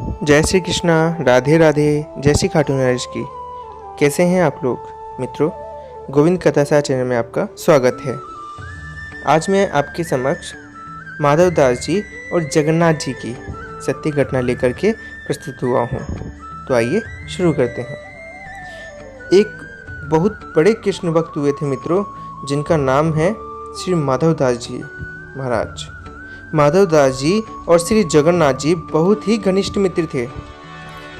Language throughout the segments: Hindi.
जय श्री कृष्णा, राधे राधे। जय श्री खाटू नरेश की। कैसे हैं आप लोग मित्रों? गोविंद कथासार चैनल में आपका स्वागत है। आज मैं आपके समक्ष माधव दास जी और जगन्नाथ जी की सत्य घटना लेकर के प्रस्तुत हुआ हूँ। तो आइए शुरू करते हैं। एक बहुत बड़े कृष्ण भक्त हुए थे मित्रों, जिनका नाम है श्री माधव दास जी महाराज। माधव दास जी और श्री जगन्नाथ जी बहुत ही घनिष्ठ मित्र थे।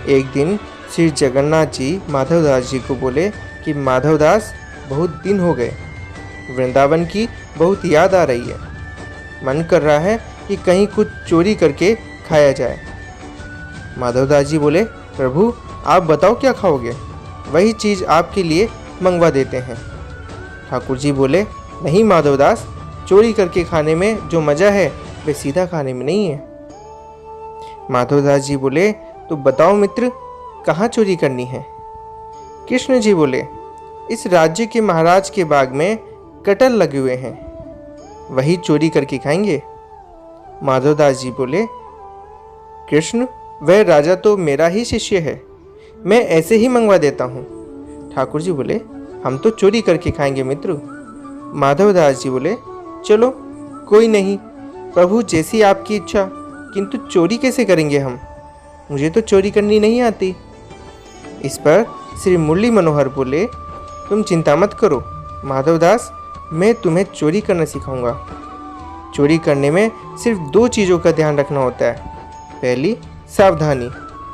एक दिन श्री जगन्नाथ जी माधव दास जी को बोले कि माधव दास, बहुत दिन हो गए, वृंदावन की बहुत याद आ रही है। मन कर रहा है कि कहीं कुछ चोरी करके खाया जाए। माधव दास जी बोले, प्रभु आप बताओ क्या खाओगे, वही चीज़ आपके लिए मंगवा देते हैं। ठाकुर जी बोले, नहीं माधव दास, चोरी करके खाने में जो मज़ा है वे सीधा खाने में नहीं है। माधव दास जी बोले, तो बताओ मित्र, कहाँ चोरी करनी है? कृष्ण जी बोले, इस राज्य के महाराज के बाग में कटहल लगे हुए हैं, वही चोरी करके खाएंगे। माधव दास जी बोले, कृष्ण, वह राजा तो मेरा ही शिष्य है, मैं ऐसे ही मंगवा देता हूँ। ठाकुर जी बोले, हम तो चोरी करके खाएंगे मित्र। माधव दास जी बोले, चलो कोई नहीं, प्रभु जैसी आपकी इच्छा, किंतु चोरी कैसे करेंगे हम? मुझे तो चोरी करनी नहीं आती। इस पर श्री मुरली मनोहर बोले, तुम चिंता मत करो माधव दास, मैं तुम्हें चोरी करना सिखाऊंगा। चोरी करने में सिर्फ दो चीज़ों का ध्यान रखना होता है, पहली सावधानी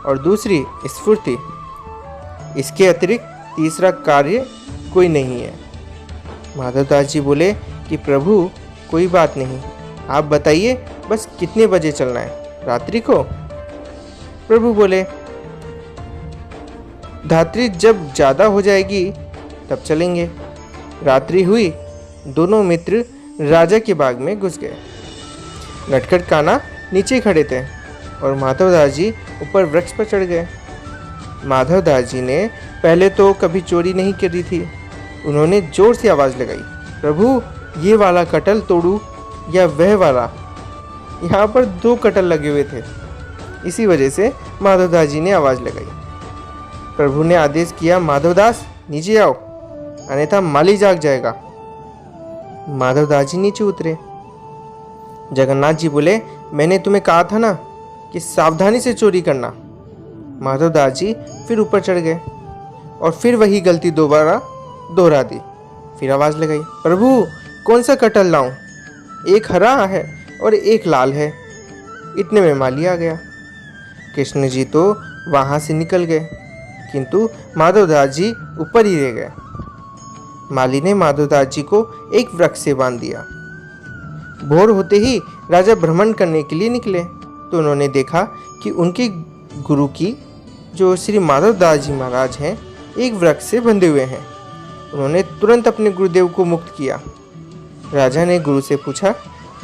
और दूसरी स्फूर्ति। इसके अतिरिक्त तीसरा कार्य कोई नहीं है। माधव दास जी बोले कि प्रभु कोई बात नहीं, आप बताइए बस कितने बजे चलना है, रात्रि को? प्रभु बोले, धात्री जब ज़्यादा हो जाएगी तब चलेंगे। रात्रि हुई, दोनों मित्र राजा के बाग में घुस गए। नटखट कान्हा नीचे खड़े थे और माधव दास जी ऊपर वृक्ष पर चढ़ गए। माधव दास जी ने पहले तो कभी चोरी नहीं करी थी। उन्होंने जोर से आवाज़ लगाई, प्रभु ये वाला कटहल तोड़ू या वह वाला? यहाँ पर दो कटहल लगे हुए थे, इसी वजह से माधव दास जी ने आवाज़ लगाई। प्रभु ने आदेश किया, माधव दास नीचे आओ, अन्यथा माली जाग जाएगा। माधव दास जी नीचे उतरे। जगन्नाथ जी बोले, मैंने तुम्हें कहा था ना कि सावधानी से चोरी करना। माधव दास जी फिर ऊपर चढ़ गए और फिर वही गलती दोबारा दोहरा दी। फिर आवाज़ लगाई, प्रभु कौन सा कटहल लाऊं? एक हरा है और एक लाल है। इतने में माली आ गया। कृष्ण जी तो वहाँ से निकल गए, किंतु माधव दास जी ऊपर ही रह गए। माली ने माधव दास जी को एक वृक्ष से बांध दिया। भोर होते ही राजा भ्रमण करने के लिए निकले तो उन्होंने देखा कि उनके गुरु की, जो श्री माधव दास जी महाराज हैं, एक वृक्ष से बंधे हुए हैं। उन्होंने तुरंत अपने गुरुदेव को मुक्त किया। राजा ने गुरु से पूछा,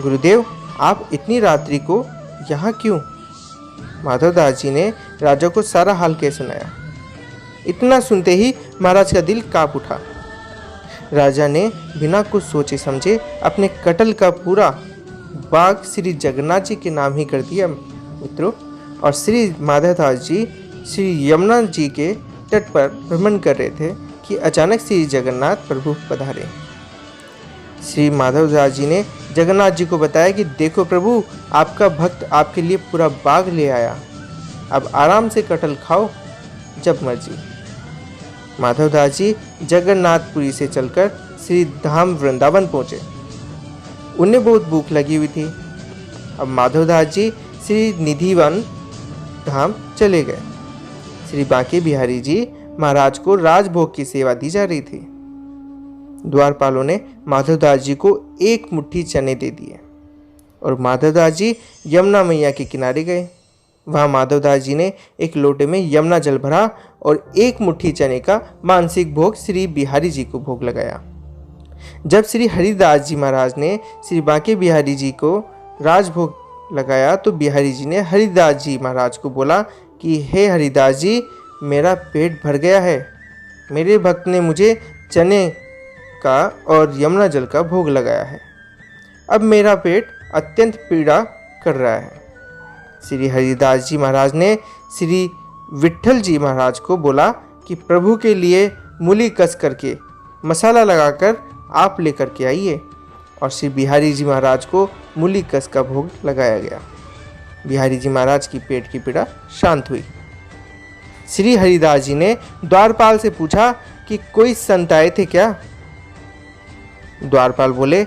गुरुदेव आप इतनी रात्रि को यहाँ क्यों? माधव दास जी ने राजा को सारा हाल कह सुनाया। इतना सुनते ही महाराज का दिल कांप उठा। राजा ने बिना कुछ सोचे समझे अपने कटहल का पूरा बाग श्री जगन्नाथ जी के नाम ही कर दिया मित्रों। और श्री माधव दास जी श्री यमुना जी के तट पर भ्रमण कर रहे थे कि अचानक श्री जगन्नाथ प्रभु पधारे। श्री माधव दास जी ने जगन्नाथ जी को बताया कि देखो प्रभु, आपका भक्त आपके लिए पूरा बाग ले आया, अब आराम से कटहल खाओ जब मर्जी। माधव दास जी जगन्नाथपुरी से चलकर श्री धाम वृंदावन पहुँचे। उन्हें बहुत भूख लगी हुई थी। अब माधव दास जी श्री निधिवन धाम चले गए। श्री बांके बिहारी जी महाराज को राजभोग की सेवा दी जा रही थी। द्वारपालों ने माधव दास जी को एक मुट्ठी चने दे दिए और माधव दास जी यमुना मैया के किनारे गए। वहाँ माधव दास जी ने एक लोटे में यमुना जल भरा और एक मुट्ठी चने का मानसिक भोग श्री बिहारी जी को भोग लगाया। जब श्री हरिदास जी महाराज ने श्री बांके बिहारी जी को राजभोग लगाया तो बिहारी जी ने हरिदास जी महाराज को बोला कि हे हरिदास जी, मेरा पेट भर गया है, मेरे भक्त ने मुझे चने का और यमुना जल का भोग लगाया है, अब मेरा पेट अत्यंत पीड़ा कर रहा है। श्री हरिदास जी महाराज ने श्री विट्ठल जी महाराज को बोला कि प्रभु के लिए मूली कस करके मसाला लगाकर आप लेकर के आइए, और श्री बिहारी जी महाराज को मूली कस का भोग लगाया गया। बिहारी जी महाराज की पेट की पीड़ा शांत हुई। श्री हरिदास जी ने द्वारपाल से पूछा कि कोई संत आए थे क्या? द्वारपाल बोले,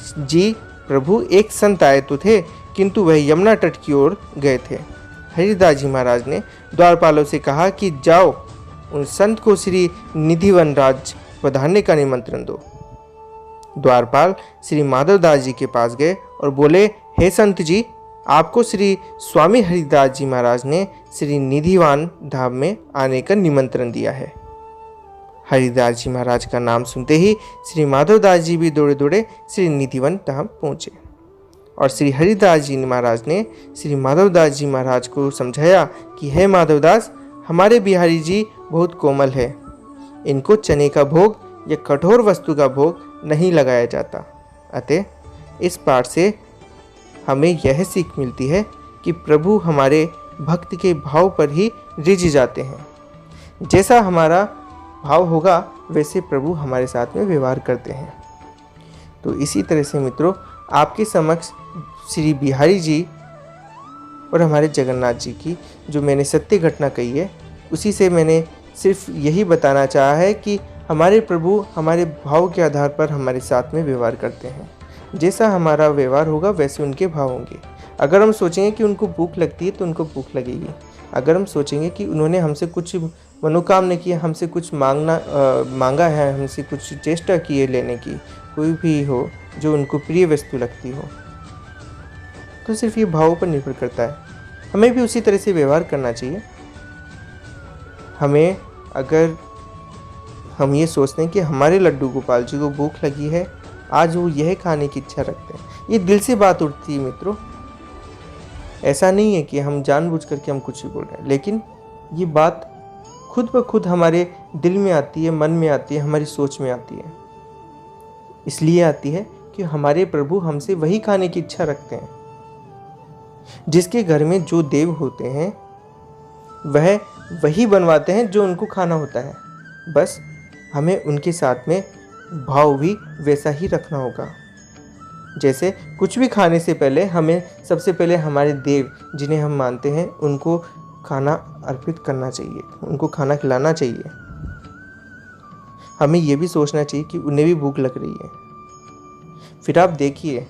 जी प्रभु, एक संत आए तो थे, किंतु वह यमुना तट की ओर गए थे। हरिदास जी महाराज ने द्वारपालों से कहा कि जाओ, उन संत को श्री निधिवन राज पधारने का निमंत्रण दो। द्वारपाल श्री माधवदास जी के पास गए और बोले, हे संत जी, आपको श्री स्वामी हरिदास जी महाराज ने श्री निधिवान धाम में आने का निमंत्रण दिया है। हरिदास जी महाराज का नाम सुनते ही श्री माधवदास जी भी दौड़े दौड़े श्री निधिवन धाम पहुँचे, और श्री हरिदास जी महाराज ने श्री माधवदास जी महाराज को समझाया कि हे माधवदास, हमारे बिहारी जी बहुत कोमल है, इनको चने का भोग या कठोर वस्तु का भोग नहीं लगाया जाता। अतः इस पाठ से हमें यह सीख मिलती है कि प्रभु हमारे भक्त के भाव पर ही रिझ जाते हैं। जैसा हमारा भाव होगा वैसे प्रभु हमारे साथ में व्यवहार करते हैं। तो इसी तरह से मित्रों, आपके समक्ष श्री बिहारी जी और हमारे जगन्नाथ जी की जो मैंने सत्य घटना कही है, उसी से मैंने सिर्फ यही बताना चाहा है कि हमारे प्रभु हमारे भाव के आधार पर हमारे साथ में व्यवहार करते हैं। जैसा हमारा व्यवहार होगा वैसे उनके भाव होंगे। अगर हम सोचेंगे कि उनको भूख लगती है तो उनको भूख लगेगी। अगर हम सोचेंगे कि उन्होंने हमसे कुछ मनोकामना की, हमसे कुछ मांगा है, हमसे कुछ चेष्टा की है लेने की, कोई भी हो जो उनको प्रिय वस्तु लगती हो, तो सिर्फ ये भावों पर निर्भर करता है। हमें भी उसी तरह से व्यवहार करना चाहिए। हमें अगर हम ये सोचते हैं कि हमारे लड्डू गोपाल जी को भूख लगी है, आज वो यह खाने की इच्छा रखते हैं, ये दिल से बात उठती है मित्रों। ऐसा नहीं है कि हम जानबूझ करके हम कुछ भी बोल रहे हैं, लेकिन ये बात खुद ब खुद हमारे दिल में आती है, मन में आती है, हमारी सोच में आती है। इसलिए आती है कि हमारे प्रभु हमसे वही खाने की इच्छा रखते हैं। जिसके घर में जो देव होते हैं वह वही बनवाते हैं जो उनको खाना होता है। बस हमें उनके साथ में भाव भी वैसा ही रखना होगा। जैसे कुछ भी खाने से पहले हमें सबसे पहले हमारे देव जिन्हें हम मानते हैं उनको खाना अर्पित करना चाहिए, उनको खाना खिलाना चाहिए। हमें ये भी सोचना चाहिए कि उन्हें भी भूख लग रही है। फिर आप देखिए,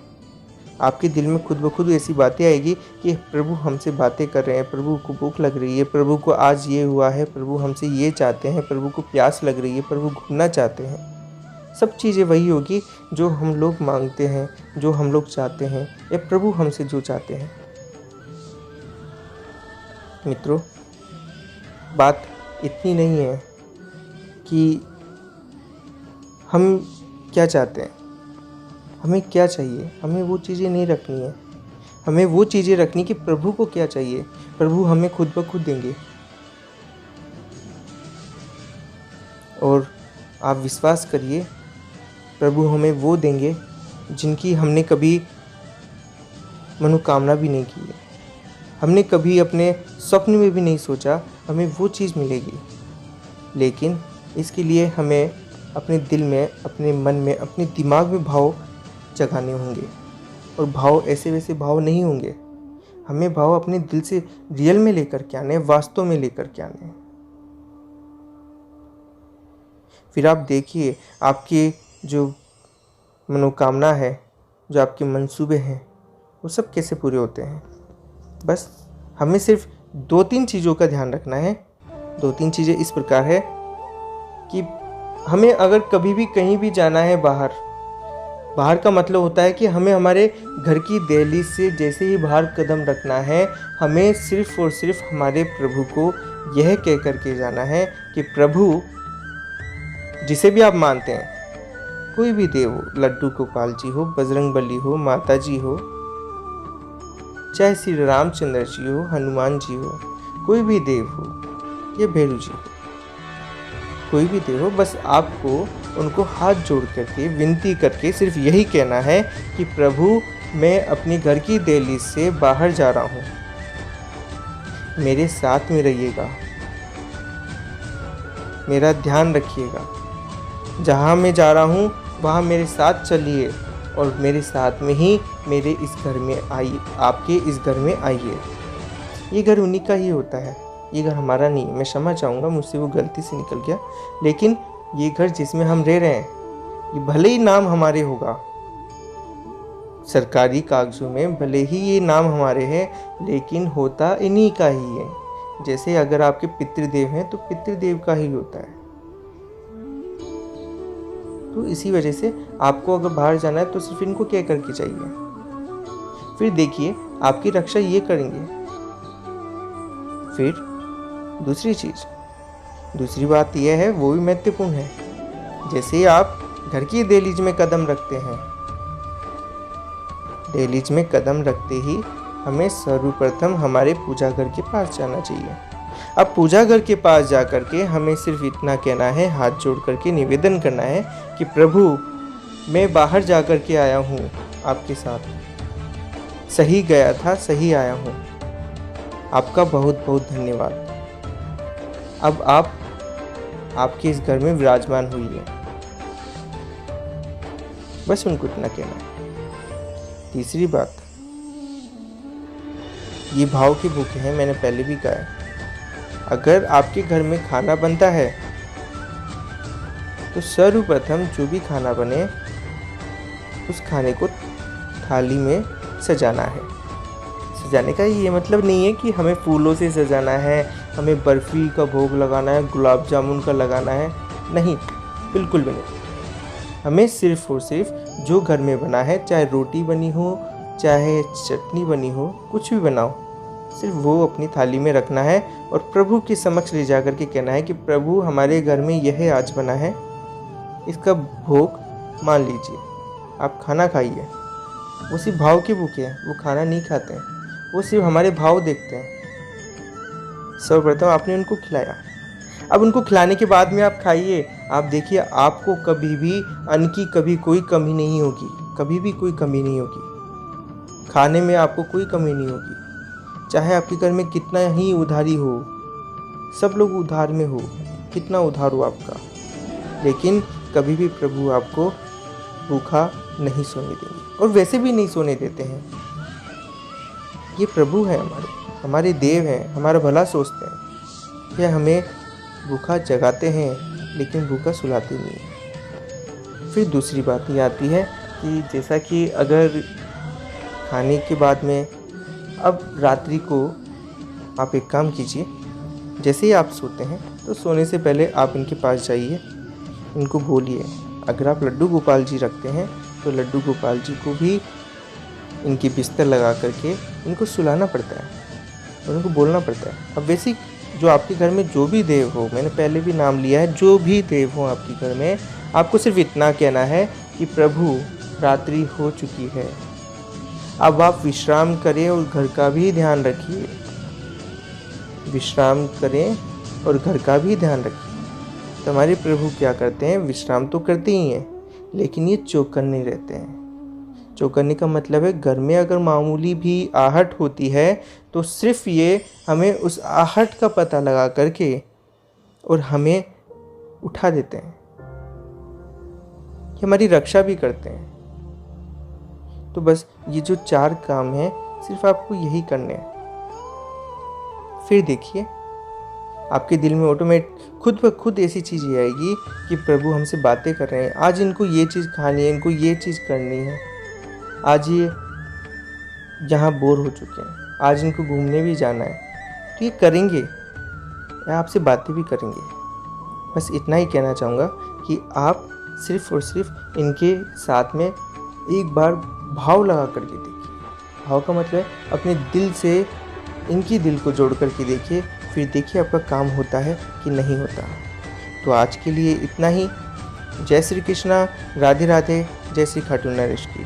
आपके दिल में खुद ब खुद ऐसी बातें आएगी कि प्रभु हमसे बातें कर रहे हैं, प्रभु को भूख लग रही है, प्रभु को आज ये हुआ है, प्रभु हमसे ये चाहते हैं, प्रभु को प्यास लग रही है, प्रभु घूमना चाहते हैं। सब चीज़ें वही होगी जो हम लोग मांगते हैं, जो हम लोग चाहते हैं, या प्रभु हमसे जो चाहते हैं। मित्रों, बात इतनी नहीं है कि हम क्या चाहते हैं, हमें क्या चाहिए, हमें वो चीज़ें नहीं रखनी है। हमें वो चीज़ें रखनी कि प्रभु को क्या चाहिए, प्रभु हमें खुद ब खुद देंगे। और आप विश्वास करिए, प्रभु हमें वो देंगे जिनकी हमने कभी मनोकामना भी नहीं की है, हमने कभी अपने स्वप्न में भी नहीं सोचा हमें वो चीज़ मिलेगी। लेकिन इसके लिए हमें अपने दिल में, अपने मन में, अपने दिमाग में भाव जगाने होंगे। और भाव ऐसे वैसे भाव नहीं होंगे, हमें भाव अपने दिल से रियल में लेकर के आने, वास्तव में लेकर के आने। फिर आप देखिए, आपकी जो मनोकामना है, जो आपके मंसूबे हैं, वो सब कैसे पूरे होते हैं। बस हमें सिर्फ 2-3 चीज़ों का ध्यान रखना है। 2-3 चीज़ें इस प्रकार है कि हमें अगर कभी भी कहीं भी जाना है बाहर का मतलब होता है कि हमें हमारे घर की दहलीज से जैसे ही बाहर कदम रखना है, हमें सिर्फ और सिर्फ हमारे प्रभु को यह कह कर के जाना है कि प्रभु, जिसे भी आप मानते हैं, कोई भी देव हो, लड्डू गोपाल जी हो, बजरंगबली हो, माता जी हो, चाहे श्री रामचंद्र जी हो, हनुमान जी हो, कोई भी देव हो, या भैरू जी हो, कोई भी देव हो, बस आपको उनको हाथ जोड़ करके विनती करके सिर्फ यही कहना है कि प्रभु, मैं अपने घर की दहलीज से बाहर जा रहा हूँ, मेरे साथ में रहिएगा, मेरा ध्यान रखिएगा। जहाँ मैं जा रहा हूँ वहाँ मेरे साथ चलिए और मेरे साथ में ही मेरे इस घर में आइए, आपके इस घर में आइए। ये घर उन्हीं का ही होता है, ये घर हमारा नहीं। मैं क्षमा चाहूँगा, मुझसे वो गलती से निकल गया। लेकिन ये घर जिसमें हम रह रहे हैं, ये भले ही नाम हमारे होगा सरकारी कागजों में, भले ही ये नाम हमारे हैं, लेकिन होता इन्हीं का ही है। जैसे अगर आपके पितृदेव हैं तो पितृदेव का ही होता है। तो इसी वजह से आपको अगर बाहर जाना है तो सिर्फ इनको क्या करके चाहिए। फिर देखिए आपकी रक्षा ये करेंगे। फिर दूसरी बात यह है, वो भी महत्वपूर्ण है। जैसे आप घर की दहलीज में कदम रखते हैं, दहलीज में कदम रखते ही हमें सर्वप्रथम हमारे पूजा घर के पास जाना चाहिए। अब पूजा घर के पास जा कर के हमें सिर्फ इतना कहना है, हाथ जोड़ करके निवेदन करना है कि प्रभु, मैं बाहर जा कर के आया हूँ आपके साथ, सही गया था, सही आया हूँ, आपका बहुत बहुत धन्यवाद। अब आप आपके इस घर में विराजमान हुई है। बस उनको इतना कहना है। तीसरी बात, ये भाव की भूखे हैं, मैंने पहले भी कहा है। अगर आपके घर में खाना बनता है तो सर्वप्रथम जो भी खाना बने उस खाने को थाली में सजाना है। सजाने का ये मतलब नहीं है कि हमें फूलों से सजाना है, हमें बर्फ़ी का भोग लगाना है, गुलाब जामुन का लगाना है, नहीं, बिल्कुल भी नहीं। हमें सिर्फ और सिर्फ जो घर में बना है, चाहे रोटी बनी हो, चाहे चटनी बनी हो, कुछ भी बनाओ, सिर्फ वो अपनी थाली में रखना है और प्रभु के समक्ष ले जा कर के कहना है कि प्रभु, हमारे घर में यह आज बना है, इसका भोग मान लीजिए, आप खाना खाइए। वो सिर्फ भाव के भूखे हैं, वो खाना नहीं खाते हैं, वो सिर्फ हमारे भाव देखते हैं। सर्वप्रथम आपने उनको खिलाया, अब उनको खिलाने के बाद में आप खाइए। आप देखिए, आपको कभी भी अन्न की कभी कोई कमी नहीं होगी, कभी भी कोई कमी नहीं होगी। खाने में आपको कोई कमी नहीं होगी, चाहे आपके घर में कितना ही उधारी हो, सब लोग उधार में हो, कितना उधार हो आपका, लेकिन कभी भी प्रभु आपको भूखा नहीं सोने देंगे, और वैसे भी नहीं सोने देते हैं। ये प्रभु है, हमारे देव हैं, हमारा भला सोचते हैं। यह हमें भूखा जगाते हैं लेकिन भूखा सुलाते नहीं हैं। फिर दूसरी बात ये आती है कि जैसा कि अगर खाने के बाद में, अब रात्रि को आप एक काम कीजिए, जैसे ही आप सोते हैं तो सोने से पहले आप इनके पास जाइए, इनको बोलिए। अगर आप लड्डू गोपाल जी रखते हैं तो लड्डू गोपाल जी को भी इनकी बिस्तर लगा करके इनको सुलाना पड़ता है और उनको बोलना पड़ता है। अब वैसे जो आपके घर में जो भी देव हो, मैंने पहले भी नाम लिया है, जो भी देव हो आपके घर में, आपको सिर्फ इतना कहना है कि प्रभु, रात्रि हो चुकी है, अब आप विश्राम करें और घर का भी ध्यान रखिए। विश्राम करें और घर का भी ध्यान रखिए। तो हमारे प्रभु क्या करते हैं, विश्राम तो करते ही हैं, लेकिन ये चौकन्ने रहते हैं। चौकन्ने का मतलब है, घर में अगर मामूली भी आहट होती है तो सिर्फ ये हमें उस आहट का पता लगा करके और हमें उठा देते हैं, कि हमारी रक्षा भी करते हैं। तो बस ये जो 4 काम हैं, सिर्फ आपको यही करने हैं। फिर देखिए, आपके दिल में ऑटोमेट खुद ब खुद ऐसी चीज़ ये आएगी कि प्रभु हमसे बातें कर रहे हैं, आज इनको ये चीज़ खानी है, इनको ये चीज़ करनी है, आज ये यहाँ बोर हो चुके हैं, आज इनको घूमने भी जाना है, तो ये करेंगे या आपसे बातें भी करेंगे। बस इतना ही कहना चाहूँगा कि आप सिर्फ और सिर्फ इनके साथ में एक बार भाव लगा करके देखिए। भाव का मतलब है अपने दिल से इनकी दिल को जोड़ करके देखिए, फिर देखिए आपका काम होता है कि नहीं होता। तो आज के लिए इतना ही। जय श्री कृष्णा, राधे राधे, जय श्री खाटू नरेश की।